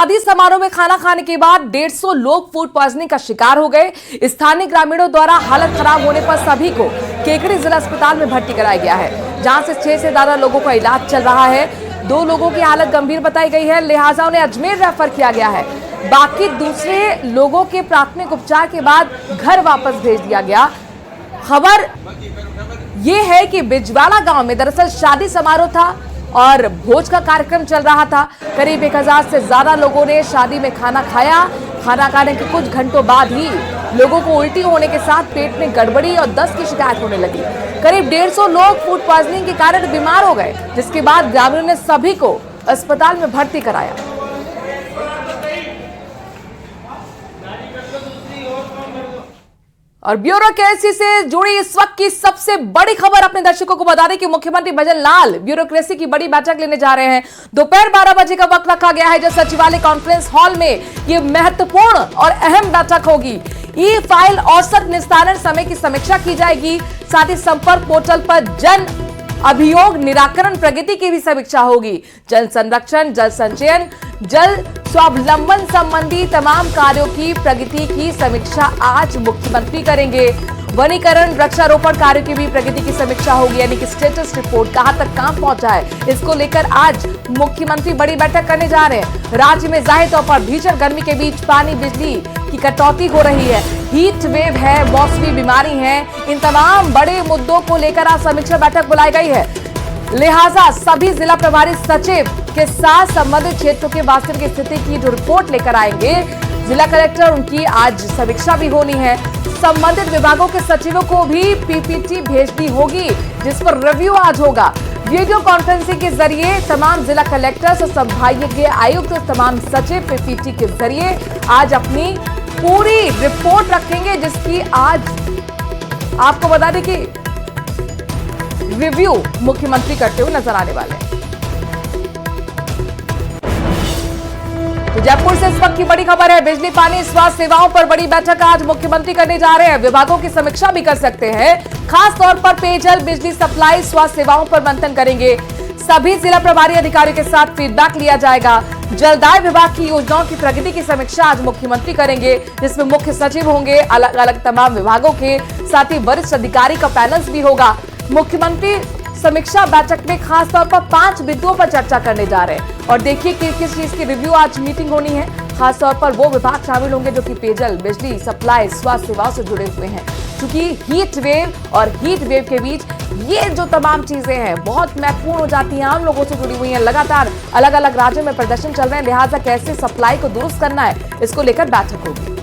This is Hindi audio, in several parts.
शादी समारोह में खाना खाने के बाद 150 लोग फूड पॉइजनिंग का शिकार हो गए। स्थानीय ग्रामीणों द्वारा हालत खराब होने पर सभी को केकड़ी जिला अस्पताल में भर्ती कराया गया है, जहां से 6 से ज्यादा लोगों का इलाज चल रहा है। 2 लोगों की हालत गंभीर बताई गई है, लिहाजा उन्हें अजमेर रेफर किया गया है। बाकी दूसरे लोगों के प्राथमिक उपचार के बाद घर वापस भेज दिया गया। खबर ये है कि बिजवाड़ा गांव में दरअसल शादी समारोह था और भोज का कार्यक्रम चल रहा था। करीब 1000 से ज्यादा लोगों ने शादी में खाना खाया। खाना खाने के कुछ घंटों बाद ही लोगों को उल्टी होने के साथ पेट में गड़बड़ी और दस्त की शिकायत होने लगी। करीब 150 लोग फूड पॉइजनिंग के कारण बीमार हो गए, जिसके बाद ग्रामीणों ने सभी को अस्पताल में भर्ती कराया। और ब्यूरोक्रेसी से जुड़ी इस वक्त की सबसे बड़ी खबर अपने दर्शकों को बता दें कि मुख्यमंत्री भजन लाल ब्यूरोक्रेसी की बड़ी बैठक लेने जा रहे हैं। दोपहर 12 बजे का वक्त रखा गया है, जब सचिवालय कॉन्फ्रेंस हॉल में ये महत्वपूर्ण और अहम बैठक होगी। ई फाइल औसत निस्तारण समय की समीक्षा की जाएगी। साथ ही संपर्क पोर्टल पर जन अभियोग निराकरण प्रगति की भी समीक्षा होगी। जल संरक्षण, जल संचयन, जल स्वावलंबन संबंधी तमाम कार्यों की प्रगति की समीक्षा आज मुख्यमंत्री करेंगे। वनीकरण, वृक्षारोपण कार्यों की भी प्रगति की समीक्षा होगी, यानी कि स्टेटस रिपोर्ट, कहां तक काम पहुंचा है, इसको लेकर आज मुख्यमंत्री बड़ी बैठक करने जा रहे हैं। राज्य में जाहिर तौर पर भीषण गर्मी के बीच पानी, बिजली की कटौती हो रही है, हीट वेव है, मौसमी बीमारी है, इन तमाम बड़े मुद्दों को लेकर आज समीक्षा बैठक बुलाई गई है। लिहाजा सभी जिला प्रभारी सचिव के साथ संबंधित क्षेत्रों के वास्तविक स्थिति की जो रिपोर्ट लेकर आएंगे जिला कलेक्टर, उनकी आज समीक्षा भी होनी है। संबंधित विभागों के सचिवों को भी पीपीटी भेजनी होगी, जिस पर रिव्यू आज होगा। वीडियो कॉन्फ्रेंसिंग के जरिए तमाम जिला कलेक्टर्स और संभागीय आयुक्त, तमाम सचिव पीपीटी के जरिए आज अपनी पूरी रिपोर्ट रखेंगे, जिसकी आज आपको बता दें कि रिव्यू मुख्यमंत्री करते हुए नजर आने वाले हैं। तो जयपुर से इस वक्त की बड़ी खबर है, बिजली, पानी, स्वास्थ्य सेवाओं पर बड़ी बैठक आज मुख्यमंत्री करने जा रहे हैं। विभागों की समीक्षा भी कर सकते हैं, खास तौर पर पेयजल, बिजली सप्लाई, स्वास्थ्य सेवाओं पर मंथन करेंगे। सभी जिला प्रभारी अधिकारियों के साथ फीडबैक लिया जाएगा। जलदाय विभाग की योजनाओं की प्रगति की समीक्षा आज मुख्यमंत्री करेंगे, जिसमें मुख्य सचिव होंगे, अलग अलग तमाम विभागों के, साथ ही वरिष्ठ अधिकारी का पैनल भी होगा। मुख्यमंत्री समीक्षा बैठक में खास तौर पर 5 बिंदुओं पर चर्चा करने जा रहे हैं और देखिए कि किस चीज की रिव्यू आज मीटिंग होनी है। खास तौर पर वो विभाग शामिल होंगे जो कि पेयजल, बिजली सप्लाई, स्वास्थ्य सेवाओं से जुड़े हुए हैं, क्योंकि हीट वेव और हीट वेव के बीच ये जो तमाम चीजें हैं बहुत महत्वपूर्ण हो जाती हैं, आम लोगों से जुड़ी हुई हैं। लगातार अलग अलग राज्यों में प्रदर्शन चल रहे हैं, लिहाजा कैसे सप्लाई को दुरुस्त करना है, इसको लेकर बैठक होगी।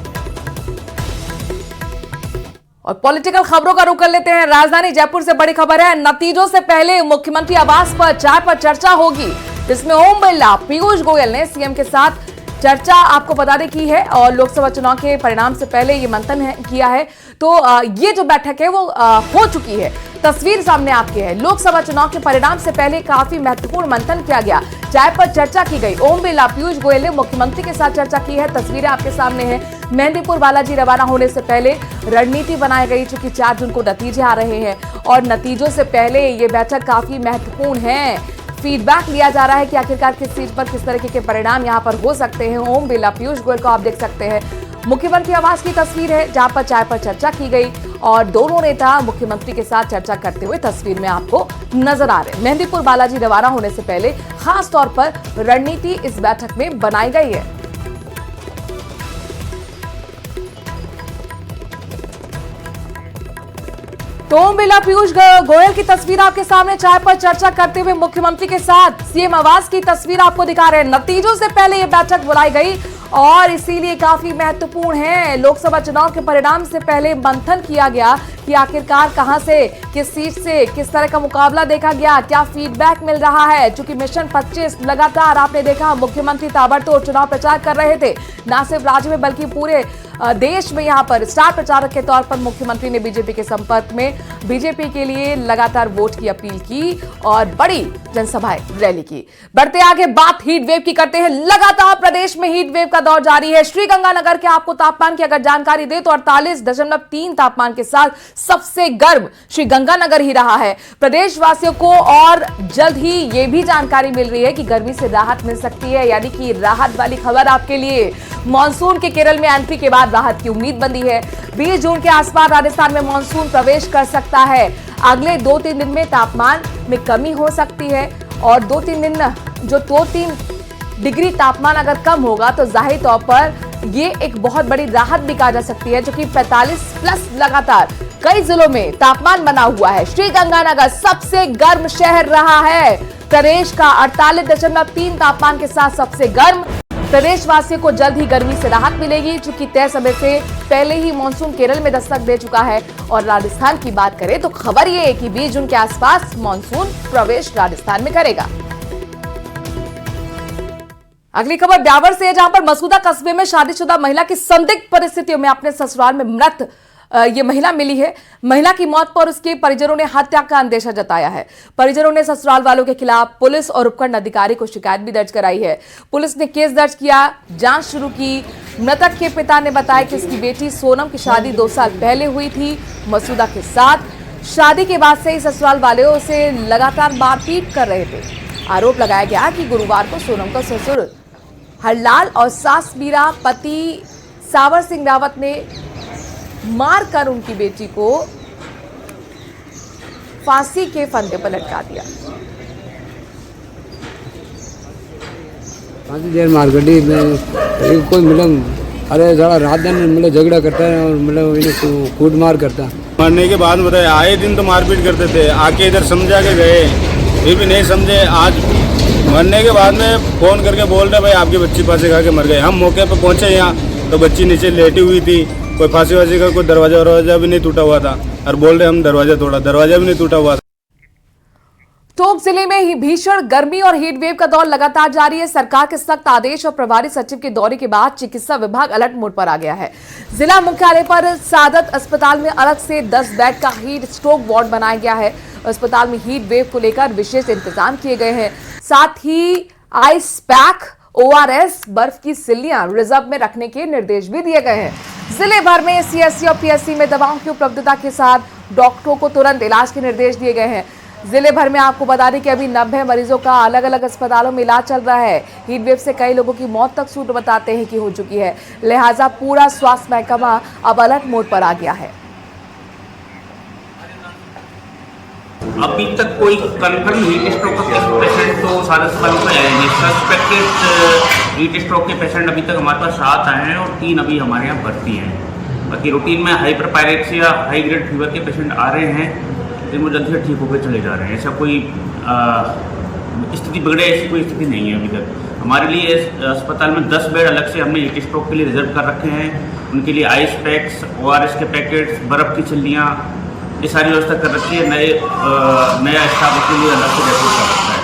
और पॉलिटिकल खबरों का रुख कर लेते हैं। राजधानी जयपुर से बड़ी खबर है, नतीजों से पहले मुख्यमंत्री आवास पर चाय पर चर्चा होगी, जिसमें ओम बिरला, पीयूष गोयल ने सीएम के साथ चर्चा आपको बता दें की है और लोकसभा चुनाव के परिणाम से पहले ये मंथन किया है। तो ये जो बैठक है वो हो चुकी है। तस्वीर सामने आपके है, लोकसभा चुनाव के परिणाम से पहले काफी महत्वपूर्ण मंथन किया गया, चाय पर चर्चा की गई। ओम बिरला, पीयूष गोयल ने मुख्यमंत्री के साथ चर्चा की है। तस्वीरें आपके सामने हैं। मेहंदीपुर बालाजी रवाना होने से पहले रणनीति बनाई गई, चूंकि 4 जून को नतीजे आ रहे हैं और नतीजों से पहले ये बैठक काफी महत्वपूर्ण है। फीडबैक लिया जा रहा है कि आखिरकार किस चीज पर किस तरीके के परिणाम यहां पर हो सकते हैं। ओम बिरला, पीयूष गोयल को आप देख सकते हैं। मुख्यमंत्री आवास की तस्वीर है, जहां पर चाय पर चर्चा की गई और दोनों नेता मुख्यमंत्री के साथ चर्चा करते हुए तस्वीर में आपको नजर आ रहे हैं। मेहंदीपुर बालाजी रवाना होने से पहले खास तौर पर रणनीति इस बैठक में बनाई गई है। तो ओम बिरला, पीयूष गोयल की तस्वीर आपके सामने, चाय पर चर्चा करते हुए मुख्यमंत्री के साथ सीएम आवास की तस्वीर आपको दिखा रहे हैं। नतीजों से पहले यह बैठक बुलाई गई और इसीलिए काफी महत्वपूर्ण है। लोकसभा चुनाव के परिणाम से पहले मंथन किया गया कि आखिरकार कहां से, किस सीट से किस तरह का मुकाबला देखा गया, क्या फीडबैक मिल रहा है। चूंकि मिशन 25 लगातार आपने देखा मुख्यमंत्री ताबड़तोड़ चुनाव प्रचार कर रहे थे, न सिर्फ राज्य में बल्कि पूरे देश में यहाँ पर स्टार प्रचारक के तौर पर मुख्यमंत्री ने बीजेपी के संपर्क में बीजेपी के लिए लगातार वोट की अपील की और बड़ी जनसभाएं रैली की। बढ़ते आगे बात हीट वेव की करते हैं। लगातार प्रदेश में हीट वेव का दौर जारी है। श्रीगंगानगर के आपको तापमान की अगर जानकारी दे तो 48.3 तापमान के साथ सबसे गर्म श्रीगंगानगर ही रहा है। प्रदेशवासियों को और जल्द ही यह भी जानकारी मिल रही है कि गर्मी से राहत मिल सकती है, यानी कि राहत वाली खबर आपके लिए। मानसून के केरल में एंट्री के बाद राहत की उम्मीद बंदी है। 20 जून के आसपास राजस्थान में मानसून प्रवेश कर सकता है। अगले 2-3 दिन में तापमान में कमी हो सकती है और 2-3 दिन जो 2-3 डिग्री तापमान अगर कम होगा तो जाहिर तौर पर ये एक बहुत बड़ी राहत भी कहा जा सकती है, जो कि 45 प्लस लगातार कई जिलों में तापमान बना हुआ है। श्रीगंगानगर सबसे गर्म शहर रहा है। प्रदेश का 48.3 तापमान के साथ सबसे गर्म। प्रदेशवासियों को जल्द ही गर्मी से राहत मिलेगी, चूंकि तय समय से पहले ही मानसून केरल में दस्तक दे चुका है। और राजस्थान की बात करें तो खबर यह है कि 20 जून के आसपास मानसून प्रवेश राजस्थान में करेगा। अगली खबर ब्यावर से है, जहां पर मसूदा कस्बे में शादीशुदा महिला की संदिग्ध परिस्थितियों में अपने ससुराल में मृत ये महिला मिली है। महिला की मौत पर उसके परिजनों ने हत्या का अंदेशा जताया है। परिजनों ने ससुराल वालों के खिलाफ पुलिस और उपखंड अधिकारी को शिकायत भी दर्ज कराई है। पुलिस ने केस दर्ज किया, जांच शुरू की। मृतक के पिता ने बताया कि उसकी बेटी सोनम की शादी 2 साल पहले हुई थी मसूदा के साथ। शादी के बाद से ही ससुराल वाले उसे लगातार मारपीट कर रहे थे। आरोप लगाया गया कि गुरुवार को सोनम का ससुर हरलाल और सास मीरा पति सावर सिंह रावत ने मारकर उनकी बेटी को फांसी के फंदे पर लटका दिया। काफी देर मारगड्डी में कोई मतलब अरे जरा रात दिन मतलब झगड़ा करता है और मतलब इन्हें कूट मार करता है। मरने के बाद बताए आए दिन तो मारपीट करते थे, आके इधर समझा के गए, फिर भी नहीं समझे। आज मरने के बाद में फोन करके बोल रहे भाई आपकी बच्ची फांसी खा के मर गए। हम मौके पर पहुंचे यहाँ तो बच्ची नीचे लेटी हुई थी, कोई फांसी वासी का कोई दरवाजा भी नहीं टूटा हुआ था और बोल रहे हम दरवाजा तोड़ा, दरवाजा भी नहीं टूटा हुआ था। टोंक जिले में ही भीषण गर्मी और हीट वेव का दौर लगातार जारी है। सरकार के सख्त आदेश और प्रभारी सचिव के दौरे के बाद चिकित्सा विभाग अलर्ट मोड पर आ गया है। जिला मुख्यालय पर सादत अस्पताल में अलग से 10 बेड का हीट स्ट्रोक वार्ड बनाया गया है। अस्पताल में हीट वेव को लेकर विशेष इंतजाम किए गए हैं। साथ ही आइस पैक, ORS, बर्फ की सिल्लियां रिजर्व में रखने के निर्देश भी दिए गए हैं। जिले भर में CSC और PSC में दवाओं की उपलब्धता के साथ डॉक्टरों को तुरंत इलाज के निर्देश दिए गए हैं। जिले भर में आपको बता दें कि अभी 90 मरीजों का अलग अलग अस्पतालों में इलाज चल रहा है। हीट वेव से कई लोगों की मौत तक सूत्र बताते हैं कि हो चुकी है, लिहाजा पूरा स्वास्थ्य महकमा अब अलर्ट मोड पर आ गया है। अभी तक कोई कंफर्म हीट स्ट्रोक का पेशेंट तो सारे अस्पताल में आए नहीं। सस्पेक्टेड हीट स्ट्रोक के पेशेंट अभी तक हमारे पास 7 आए हैं और 3 अभी हमारे यहाँ भर्ती हैं। बाकी रूटीन में हाइपरपायरेक्सिया, हाई ग्रेड फीवर के पेशेंट आ रहे हैं, लेकिन वो जल्दी से ठीक होकर चले जा रहे हैं। ऐसा कोई स्थिति बिगड़े ऐसी कोई स्थिति नहीं है अभी तक। हमारे लिए अस्पताल में 10 बेड अलग से हमने हीट स्ट्रोक के लिए रिजर्व कर रखे हैं। उनके लिए आइस पैक्स, ORS के पैकेट्स, बर्फ़ की छिल्लियाँ, ये सारी व्यवस्था कर रखी है। नया स्टाफ के लिए अलग से रिक्रूट कर रखा है।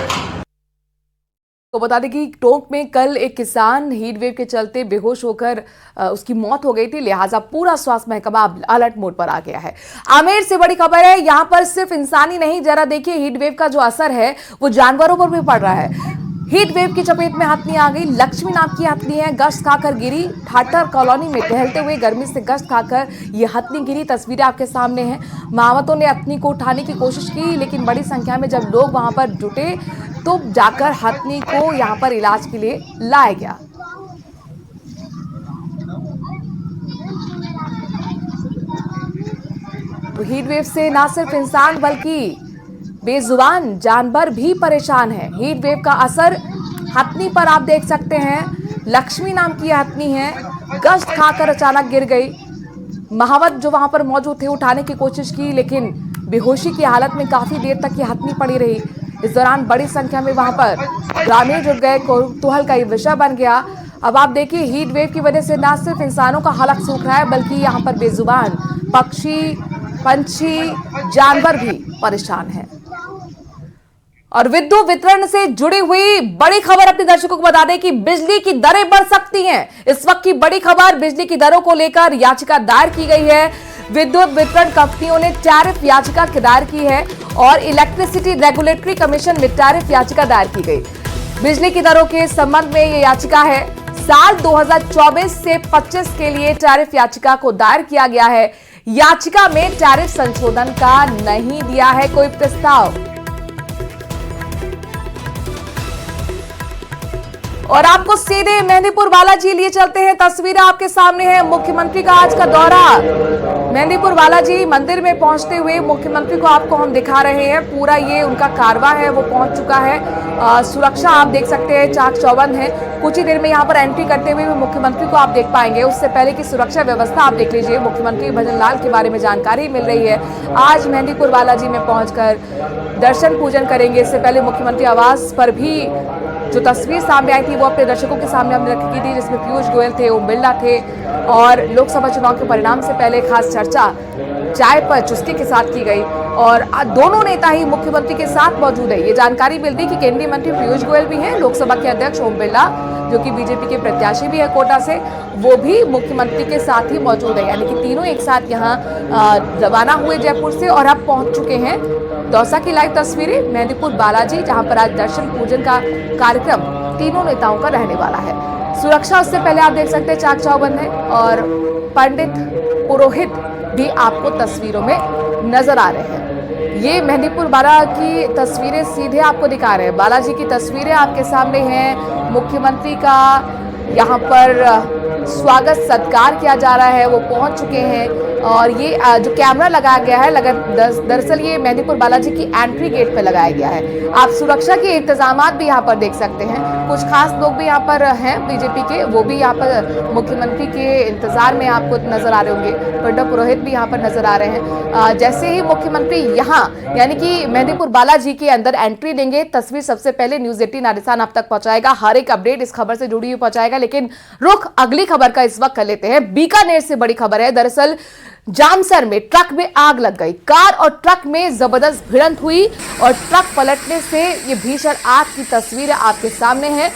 तो बता दें कि टोंक में कल एक किसान हीट वेव के चलते बेहोश होकर उसकी मौत हो गई थी, लिहाजा पूरा स्वास्थ्य महकमा अलर्ट मोड पर आ गया है। आमेर से बड़ी खबर है, यहां पर सिर्फ इंसानी नहीं, जरा देखिए हीट वेव का जो असर है वो जानवरों पर भी पड़ रहा है। हीट वेव की चपेट में हथनी आ गई। लक्ष्मी नाम की हथनी है, गश्त खाकर गिरी। ठाटर कॉलोनी में टहलते हुए गर्मी से गश्त खाकर ये हथनी गिरी। तस्वीरें आपके सामने हैं। महावतों ने हथनी को उठाने की कोशिश की, लेकिन बड़ी संख्या में जब लोग वहां पर जुटे तो जाकर हथनी को यहां पर इलाज के लिए लाया गया। तो हीट वेव से ना सिर्फ इंसान बल्कि बेजुबान जानवर भी परेशान है। हीट वेव का असर हथनी पर आप देख सकते हैं। लक्ष्मी नाम की हथनी है, गश्त खाकर अचानक गिर गई। महावत जो वहां पर मौजूद थे उठाने की कोशिश की, लेकिन बेहोशी की हालत में काफी देर तक ये हथनी पड़ी रही। इस दौरान बड़ी संख्या में वहां पर ग्रामीण जुट गए। कौतूहल का ये विषय बन गया। अब आप देखिए हीट वेव की वजह से न सिर्फ इंसानों का हलक सूख रहा है, बल्कि यहाँ पर बेजुबान पक्षी, पंछी, जानवर भी परेशान हैं। और विद्युत वितरण से जुड़ी हुई बड़ी खबर अपने दर्शकों को बता दें कि बिजली की दरें बढ़ सकती हैं। इस वक्त की बड़ी खबर, बिजली की दरों को लेकर याचिका दायर की गई है। विद्युत वितरण कंपनियों ने टैरिफ याचिका दायर की है और इलेक्ट्रिसिटी रेगुलेटरी कमीशन में टैरिफ याचिका दायर की गई। बिजली की दरों के संबंध में ये याचिका है। साल 2024 से 25 के लिए टैरिफ याचिका को दायर किया गया है। याचिका में टैरिफ संशोधन का नहीं दिया है कोई प्रस्ताव। और आपको सीधे मेहंदीपुर बालाजी लिए चलते हैं। तस्वीरें आपके सामने हैं। मुख्यमंत्री का आज का दौरा, मेहंदीपुर बालाजी मंदिर में पहुंचते हुए मुख्यमंत्री को आपको हम दिखा रहे हैं। पूरा ये उनका कारवां है वो पहुंच चुका है। सुरक्षा आप देख सकते हैं चाक चौबंद है। कुछ ही देर में यहाँ पर एंट्री करते हुए मुख्यमंत्री को आप देख पाएंगे। उससे पहले की सुरक्षा व्यवस्था आप देख लीजिए। मुख्यमंत्री भजन लाल के बारे में जानकारी मिल रही है। आज मेहंदीपुर बालाजी में पहुंचकर दर्शन पूजन करेंगे। इससे पहले मुख्यमंत्री आवास पर भी जो तस्वीर सामने आई थी वो अपने दर्शकों के सामने हमने रखी थी, जिसमें पीयूष गोयल थे, ओम बिरला थे और लोकसभा चुनाव के परिणाम से पहले खास चर्चा चाय पर चुस्की के साथ की गई और दोनों नेता ही मुख्यमंत्री के साथ मौजूद है। ये जानकारी मिलती कि केंद्रीय मंत्री पीयूष गोयल भी हैं, लोकसभा के अध्यक्ष ओम बिरला जो कि बीजेपी के प्रत्याशी भी है कोटा से, वो भी मुख्यमंत्री के साथ ही मौजूद है। यानी कि तीनों एक साथ यहाँ रवाना हुए जयपुर से और अब पहुंच चुके हैं। दौसा की लाइव तस्वीरें मेहंदीपुर बालाजी, जहां पर आज दर्शन पूजन का कार्यक्रम तीनों नेताओं का रहने वाला है। सुरक्षा उससे पहले आप देख सकते हैं चाक चौबंद है और पंडित पुरोहित भी आपको तस्वीरों में नजर आ रहे हैं। ये मेहंदीपुर बाला की तस्वीरें सीधे आपको दिखा रहे हैं। बालाजी की तस्वीरें आपके सामने हैं। मुख्यमंत्री का यहाँ पर स्वागत सत्कार किया जा रहा है, वो पहुंच चुके हैं और ये जो कैमरा लगाया गया है दरअसल ये मेहंदीपुर बालाजी की एंट्री गेट पे लगाया गया है। आप सुरक्षा के इंतजामात भी यहाँ पर देख सकते हैं। कुछ खास लोग भी यहाँ पर हैं बीजेपी के, वो भी यहाँ पर मुख्यमंत्री के इंतजार में आपको नजर आ रहे होंगे। पंडित पुरोहित भी यहाँ पर नजर आ रहे हैं। जैसे ही मुख्यमंत्री यहाँ यानी कि मेहंदीपुर बालाजी के अंदर एंट्री देंगे, तस्वीर सबसे पहले न्यूज 18 राजस्थान आप तक पहुंचाएगा। हर एक अपडेट इस खबर से जुड़ी हुई पहुंचाएगा। लेकिन रुख अगली खबर का इस वक्त कर लेते हैं। बीकानेर से बड़ी खबर है। दरअसल जामसर में ट्रक में आग लग गई। कार और ट्रक में जबरदस्त भिड़ंत हुई और ट्रक पलटने से ये भीषण आग की तस्वीरें आपके सामने हैं।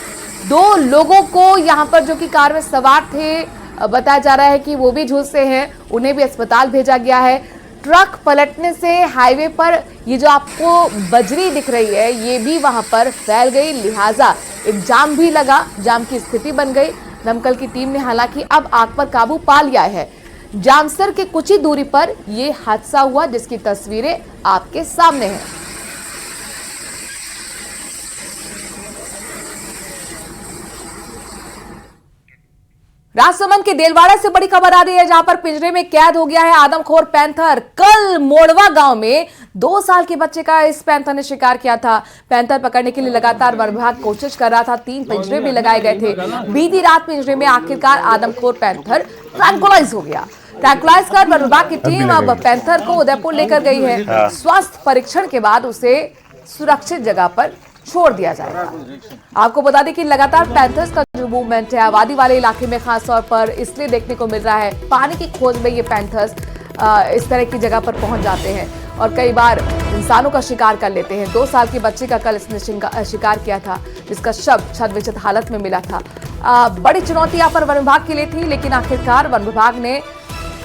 2 लोगों को यहाँ पर जो कि कार में सवार थे, बताया जा रहा है कि वो भी झुलसे हैं, उन्हें भी अस्पताल भेजा गया है। ट्रक पलटने से हाईवे पर ये जो आपको बजरी दिख रही है ये भी वहां पर फैल गई, लिहाजा एक जाम भी लगा, जाम की स्थिति बन गई। दमकल की टीम ने हालांकि अब आग पर काबू पा लिया है। जामसर के कुछ ही दूरी पर यह हादसा हुआ जिसकी तस्वीरें आपके सामने हैं। राजसमंद के देलवाड़ा से बड़ी खबर आ रही है, जहां पर पिंजरे में कैद हो गया है आदमखोर पैंथर। कल मोड़वा गांव में 2 साल के बच्चे का इस पैंथर ने शिकार किया था। पैंथर पकड़ने के लिए लगातार वन विभाग कोशिश कर रहा था। 3 पिंजरे भी लगाए गए थे। बीती रात पिंजरे में आखिरकार आदमखोर पैंथर ट्रैंकुलाइज हो गया। ट्रैंकुलाइज कर वन विभाग की टीम अब पैंथर को उदयपुर लेकर गई है। स्वास्थ्य परीक्षण के बाद उसे सुरक्षित जगह पर छोड़ दिया जाएगा। आपको बता दें कि लगातार पैंथर्स का जो मूवमेंट है आबादी वाले इलाके में खास तौर पर इसलिए देखने को मिल रहा है। पानी की खोज में ये पैंथर्स इस तरह की जगह पर पहुंच जाते हैं और कई बार इंसानों का शिकार कर लेते हैं। 2 साल के बच्चे का कल इसने शिकार किया था, जिसका शव छत-विछत हालत में मिला था। बड़ी चुनौती यहाँ पर वन विभाग के लिए थी, लेकिन आखिरकार वन विभाग ने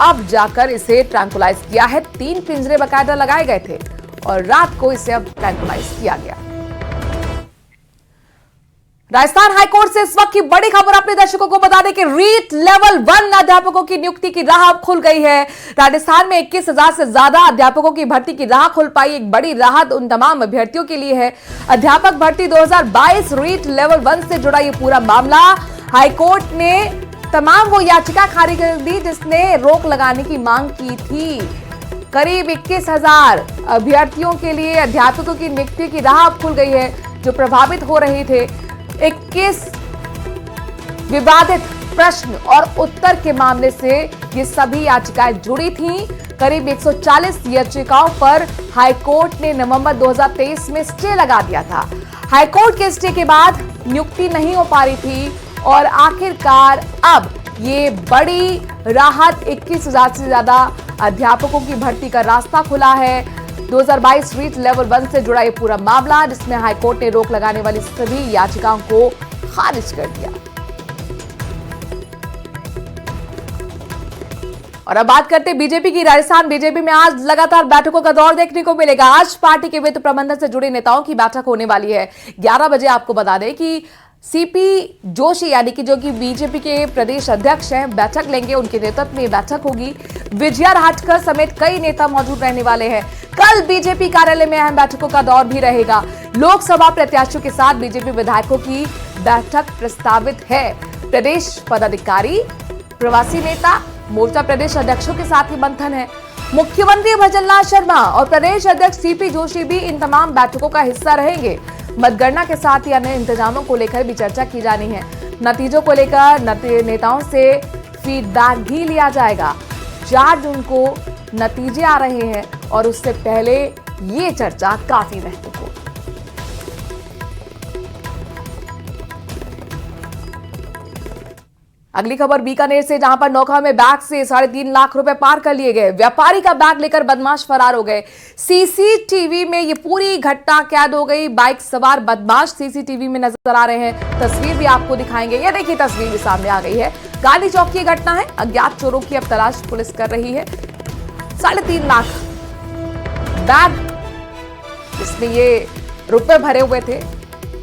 अब जाकर इसे ट्रैंकुलाइज किया है। 3 पिंजरे बाकायदा लगाए गए थे और रात को इसे अब ट्रैंकुलाइज किया गया। राजस्थान हाईकोर्ट से इस वक्त की बड़ी खबर अपने दर्शकों को बता दें कि रीट लेवल 1 अध्यापकों की नियुक्ति की राह अब खुल गई है। राजस्थान में 21,000 से ज्यादा अध्यापकों की भर्ती की राह खुल पाई। एक बड़ी राहत उन तमाम अभ्यर्थियों के लिए है। अध्यापक भर्ती 2022 रीट लेवल 1 से जुड़ा ये पूरा मामला, हाईकोर्ट ने तमाम वो याचिका खारिज कर दी जिसने रोक लगाने की मांग की थी। करीब 21,000 अभ्यर्थियों के लिए अध्यापकों की नियुक्ति की राह अब खुल गई है जो प्रभावित हो रहे थे। 21 विवादित प्रश्न और उत्तर के मामले से ये सभी याचिकाएं जुड़ी थीं। करीब 140 याचिकाओं पर हाईकोर्ट ने नवंबर 2023 में स्टे लगा दिया था। हाईकोर्ट के स्टे के बाद नियुक्ति नहीं हो पा रही थी और आखिरकार अब ये बड़ी राहत 21,000 से ज्यादा अध्यापकों की भर्ती का रास्ता खुला है। 2022 रीट लेवल 1 से जुड़ा ये पूरा मामला, जिसमें हाईकोर्ट ने रोक लगाने वाली सभी याचिकाओं को खारिज कर दिया। और अब बात करते हैं बीजेपी की। राजस्थान बीजेपी में आज लगातार बैठकों का दौर देखने को मिलेगा। आज पार्टी के वित्त प्रबंधन से जुड़े नेताओं की बैठक होने वाली है 11 बजे। आपको बता दें कि सीपी जोशी यानी कि जो कि बीजेपी के प्रदेश अध्यक्ष हैं, बैठक लेंगे। उनके नेतृत्व में बैठक होगी। विजया राहटकर समेत कई नेता मौजूद रहने वाले हैं। कल बीजेपी कार्यालय में अहम बैठकों का दौर भी रहेगा। लोकसभा प्रत्याशियों के साथ बीजेपी विधायकों की बैठक प्रस्तावित है। प्रदेश पदाधिकारी, प्रवासी नेता, मोर्चा प्रदेश अध्यक्षों के साथ ही मंथन है। मुख्यमंत्री भजनलाल शर्मा और प्रदेश अध्यक्ष सीपी जोशी भी इन तमाम बैठकों का हिस्सा रहेंगे। मतगणना के साथ ही अन्य इंतजामों को लेकर भी चर्चा की जानी है। नतीजों को लेकर नेताओं से फीडबैक भी लिया जाएगा। 4 जून को नतीजे आ रहे हैं और उससे पहले ये चर्चा काफी महत्वपूर्ण। अगली खबर बीकानेर से, जहां पर नौखा में बैग से 3.5 लाख रुपए पार कर लिए गए। व्यापारी का बैग लेकर बदमाश फरार हो गए। सीसीटीवी में ये पूरी घटना कैद हो गई। बाइक सवार बदमाश सीसीटीवी में नजर आ रहे हैं। तस्वीर भी आपको दिखाएंगे। ये देखिए, तस्वीर भी सामने आ गई है। गांधी चौक की घटना है। अज्ञात चोरों की अब तलाश पुलिस कर रही है। 3.5 लाख बैग, इसमें ये रुपए भरे हुए थे।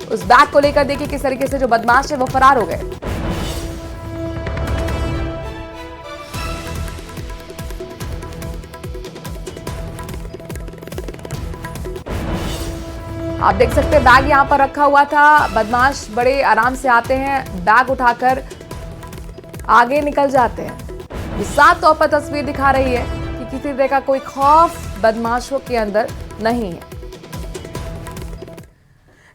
उस बैग को लेकर देखिए किस तरीके से जो बदमाश है वो फरार हो गए। आप देख सकते हैं बैग यहां पर रखा हुआ था। बदमाश बड़े आराम से आते हैं, बैग उठाकर आगे निकल जाते हैं। ये साफ तौर पर तस्वीर दिखा रही है कि किसी तरह का कोई खौफ बदमाशों के अंदर नहीं है।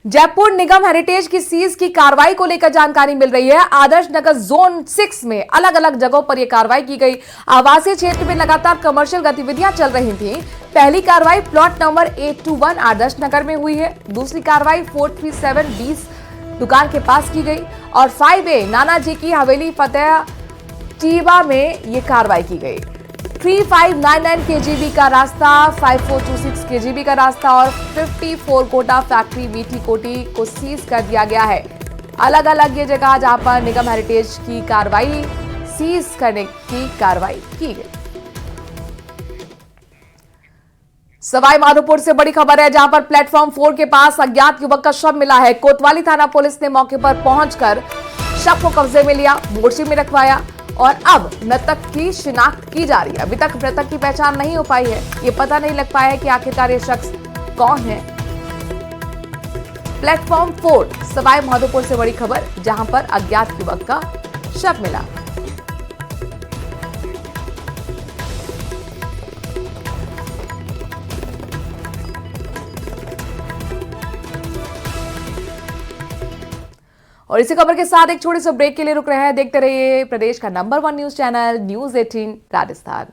जयपुर निगम हेरिटेज की सीज की कार्रवाई को लेकर जानकारी मिल रही है। आदर्श नगर जोन 6 में अलग अलग जगहों पर यह कार्रवाई की गई। आवासीय क्षेत्र में लगातार कमर्शियल गतिविधियां चल रही थीं। पहली कार्रवाई प्लॉट नंबर 821 आदर्श नगर में हुई है। दूसरी कार्रवाई 43720 दुकान के पास की गई और 5A नानाजी की हवेली फतेह टीबा में यह कार्रवाई की गई। 3599 KGB का रास्ता, 5426 KGB का रास्ता और 54 कोटा फैक्ट्री मीठी कोटी को सीज कर दिया गया है। अलग अलग ये जगह जहां पर निगम हेरिटेज की कार्रवाई, सीज करने की कार्रवाई की गई। सवाई माधोपुर से बड़ी खबर है, जहां पर प्लेटफॉर्म 4 के पास अज्ञात युवक का शव मिला है। कोतवाली थाना पुलिस ने मौके पर पहुंचकर शव को कब्जे में लिया, मोर्चे में रखवाया और अब मृतक की शिनाख्त की जा रही है। अभी तक मृतक की पहचान नहीं हो पाई है। ये पता नहीं लग पाया है कि आखिरकार ये शख्स कौन है। प्लेटफॉर्म 4 सवाई माधोपुर से बड़ी खबर, जहां पर अज्ञात युवक का शव मिला। और इसी खबर के साथ एक छोटे से ब्रेक के लिए रुक रहे हैं। देखते रहिए प्रदेश का number 1 news channel news 18 Rajasthan.